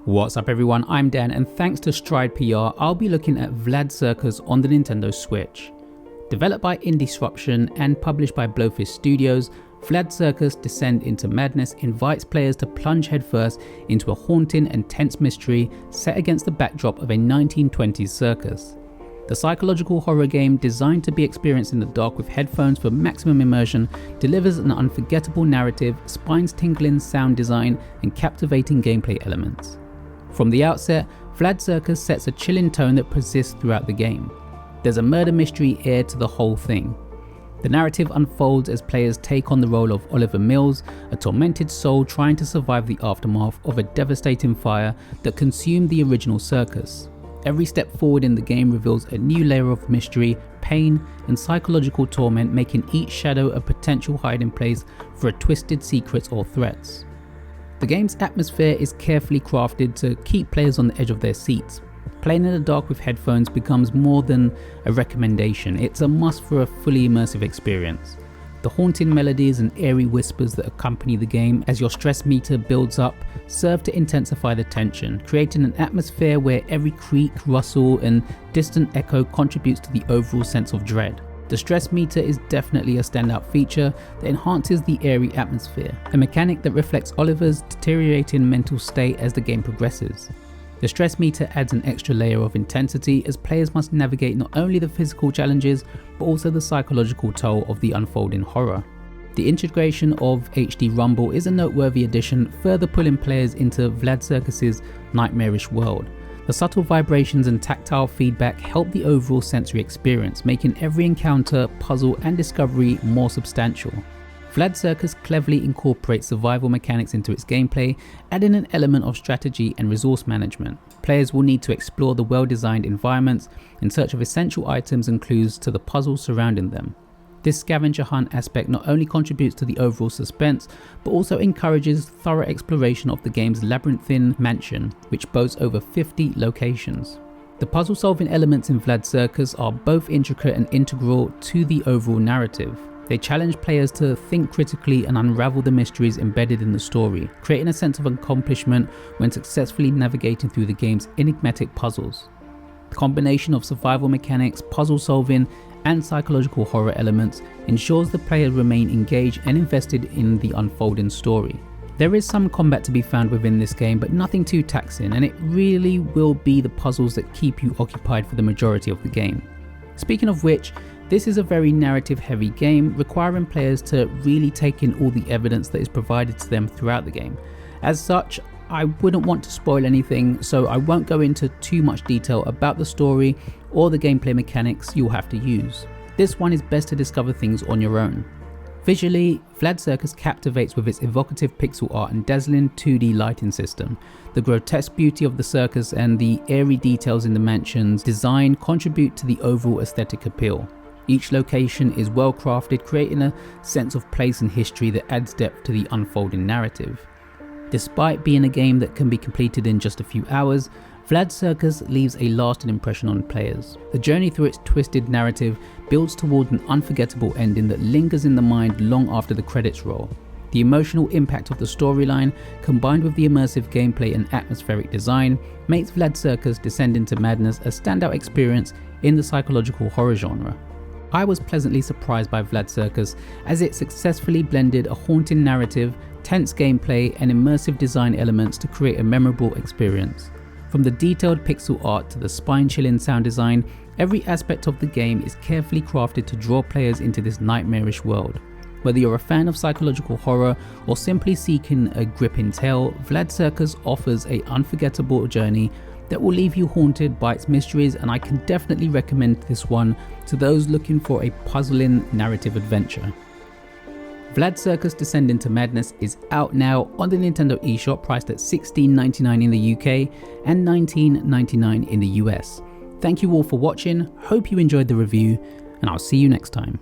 What's up everyone, I'm Dan and thanks to Stride PR, I'll be looking at Vlad Circus on the Nintendo Switch. Developed by Indisruption and published by Blowfish Studios, Vlad Circus Descend into Madness invites players to plunge headfirst into a haunting and tense mystery set against the backdrop of a 1920s circus. The psychological horror game, designed to be experienced in the dark with headphones for maximum immersion, delivers an unforgettable narrative, spine-tingling sound design, and captivating gameplay elements. From the outset, Vlad Circus sets a chilling tone that persists throughout the game. There's a murder mystery air to the whole thing. The narrative unfolds as players take on the role of Oliver Mills, a tormented soul trying to survive the aftermath of a devastating fire that consumed the original circus. Every step forward in the game reveals a new layer of mystery, pain, and psychological torment, making each shadow a potential hiding place for twisted secrets or threats. The game's atmosphere is carefully crafted to keep players on the edge of their seats. Playing in the dark with headphones becomes more than a recommendation, it's a must for a fully immersive experience. The haunting melodies and eerie whispers that accompany the game as your stress meter builds up serve to intensify the tension, creating an atmosphere where every creak, rustle, and distant echo contributes to the overall sense of dread. The stress meter is definitely a standout feature that enhances the eerie atmosphere, a mechanic that reflects Oliver's deteriorating mental state as the game progresses. The stress meter adds an extra layer of intensity as players must navigate not only the physical challenges but also the psychological toll of the unfolding horror. The integration of HD Rumble is a noteworthy addition, further pulling players into Vlad Circus's nightmarish world. The subtle vibrations and tactile feedback help the overall sensory experience, making every encounter, puzzle, and discovery more substantial. Vlad Circus cleverly incorporates survival mechanics into its gameplay, adding an element of strategy and resource management. Players will need to explore the well-designed environments in search of essential items and clues to the puzzles surrounding them. This scavenger hunt aspect not only contributes to the overall suspense, but also encourages thorough exploration of the game's labyrinthine mansion, which boasts over 50 locations. The puzzle-solving elements in Vlad Circus are both intricate and integral to the overall narrative. They challenge players to think critically and unravel the mysteries embedded in the story, creating a sense of accomplishment when successfully navigating through the game's enigmatic puzzles. The combination of survival mechanics, puzzle solving, and psychological horror elements ensures the players remain engaged and invested in the unfolding story. There is some combat to be found within this game, but nothing too taxing, and it really will be the puzzles that keep you occupied for the majority of the game. Speaking of which, this is a very narrative heavy game, requiring players to really take in all the evidence that is provided to them throughout the game. As such, I wouldn't want to spoil anything, so I won't go into too much detail about the story or the gameplay mechanics you'll have to use. This one is best to discover things on your own. Visually, Vlad Circus captivates with its evocative pixel art and dazzling 2D lighting system. The grotesque beauty of the circus and the eerie details in the mansion's design contribute to the overall aesthetic appeal. Each location is well crafted, creating a sense of place and history that adds depth to the unfolding narrative. Despite being a game that can be completed in just a few hours, Vlad Circus leaves a lasting impression on players. The journey through its twisted narrative builds toward an unforgettable ending that lingers in the mind long after the credits roll. The emotional impact of the storyline, combined with the immersive gameplay and atmospheric design, makes Vlad Circus Descend into Madness a standout experience in the psychological horror genre. I was pleasantly surprised by Vlad Circus as it successfully blended a haunting narrative, tense gameplay, and immersive design elements to create a memorable experience. From the detailed pixel art to the spine-chilling sound design, every aspect of the game is carefully crafted to draw players into this nightmarish world. Whether you're a fan of psychological horror or simply seeking a gripping tale, Vlad Circus offers an unforgettable journey that will leave you haunted by its mysteries, and I can definitely recommend this one to those looking for a puzzling narrative adventure. Vlad Circus Descend into Madness is out now on the Nintendo eShop, priced at $16.99 in the UK and $19.99 in the US. Thank you all for watching, hope you enjoyed the review, and I'll see you next time.